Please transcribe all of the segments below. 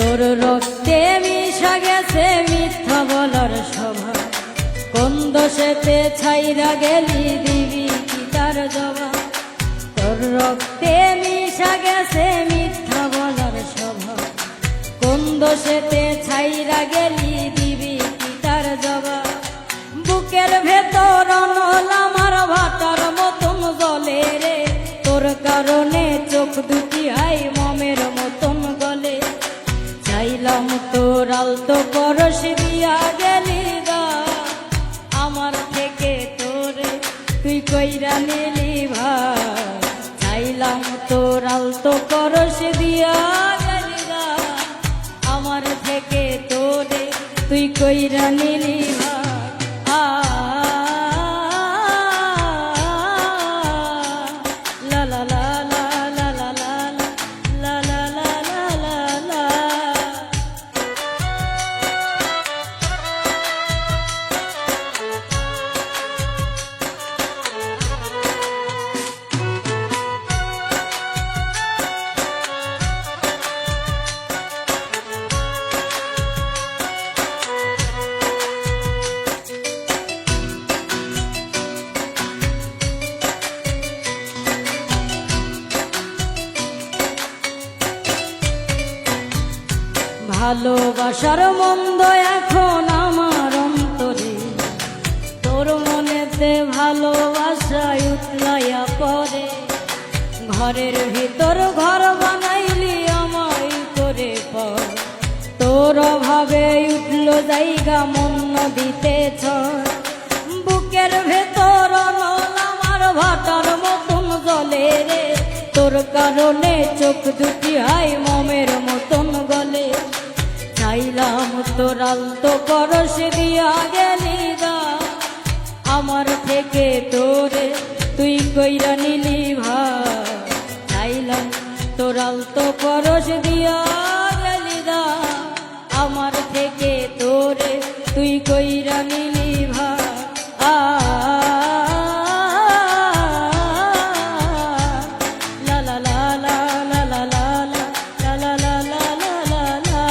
তোর রক্তে মিশা গেছে মিথ্যা বলার স্বভাব, কোন দোষেতে ছাইরা গেলি দিবি কি তার জবাব। তোর রক্তে মিশা গেছে মিথ্যা বলার স্বভাব, কোন দোষেতে ছাইরা গেলি দিবি কি তার জবাব। বুকের ভেতর অনল আমার ভাটার মতন জলে রে, তোর কারণে চোখ দুটি হাই মমের মতন গলে। চাইলাম তোর আলতো পরশ দিয়া গেলি গা, আমার থেকে তোরে তুই কইরা নিলি ভাই। চাইলাম তোর আলতো পরশ দিয়া গেলি গা, আমার থেকে তোরে তুই কইরা নিলি ভাই। লা লা লা লা লা লা লা লা লা লা লা লা লা। ভালোবাসার মন্দ এখন আমার অন্তরে, তোর মনেতে ভালোবাসায় উতলাইয়া পড়ে। ঘরের ভিতর ঘর বানাইলি আমায় করে পর, তোর অভাবে উঠল জায়গা মন নদীতে ঝড়। বুকের ভেতর অনল আমার ভাটার মতন জলে রে, তোর কারণে চোখ দুটি হাই মমের মতন গলে। চাইলাম তোর আলতো পরশ দিয়া গেলি গা, আমার থেকে তোরে তুই কইরা নিলি ভাই। চাইলাম তোর আলতো পরশ দিয়া গেলি গা, আমার থেকে তোরে তুই কইরা নিলি ভাই। লা লা লা লা লা লা লা লা লা লা লা লা লা।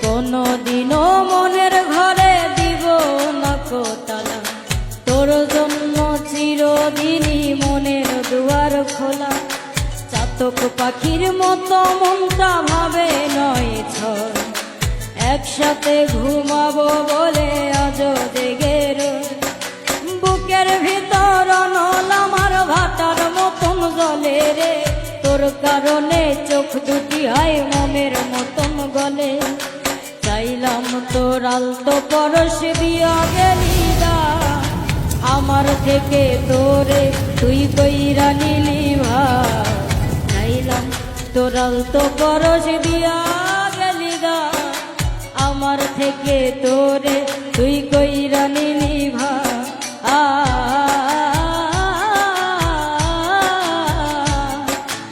কোনদিনও মনের ঘরে দিব না কোতালা, তোর জন্য চিরদিনই মনের দুয়ার খোলা। চাতক পাখির মতো মনটা ভাবে নয় ছয়, একসাথে ঘুমাবো বলে আজ জেগে রই। বুকের ভিতর অনল আমার ভাটার মতন জলে রে, তোর কারণে চোখ দুটি হাই মমের মতন গলে। চাইলাম তোর আলতো পরশ দিয়া গেলি গা, আমার থেকে তোরে তুই কইরা নিলি ভাই। চাইলাম তোর আলতো পরশ দিয়া গেলি গা, আমার থেকে তোরে তুই কইরা নিলি ভাই।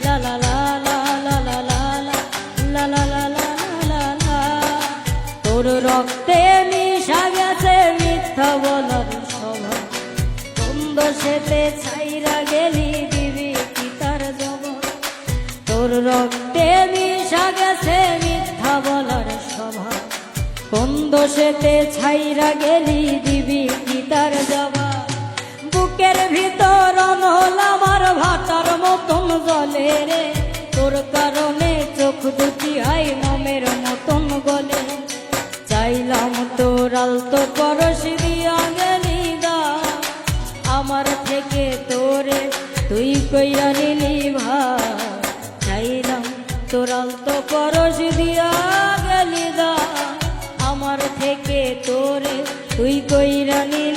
লা লা লা লা লা লা লা লা লা লা লা লা। তোর রক্তে মিশা গেছে মিথ্যা বলার স্বভাব, কোন দোষেতে ছাইরা গেলি দিবি কি তার জবাব। তোর রক্তে মিশা গেছে মিথ্যা বলার স্বভাব, কোন দোষেতে ছাইরা গেলি দিবি কি তার জবাব। বুকের ভিতর অনল আমার ভাটার মতন জলে রে, তোর কারণে চোখ দুটি হাই মমের মতন গলে। চাইলাম তোর আলতো পরশ দিয়া গেলি গা, আমার থেকে তোরে তুই কইরা নিলি ভাই। চাইলাম তোর আলতো পরশ দিয়া গেলি গা, আমার থেকে তোরে তুই কইরা নিলি।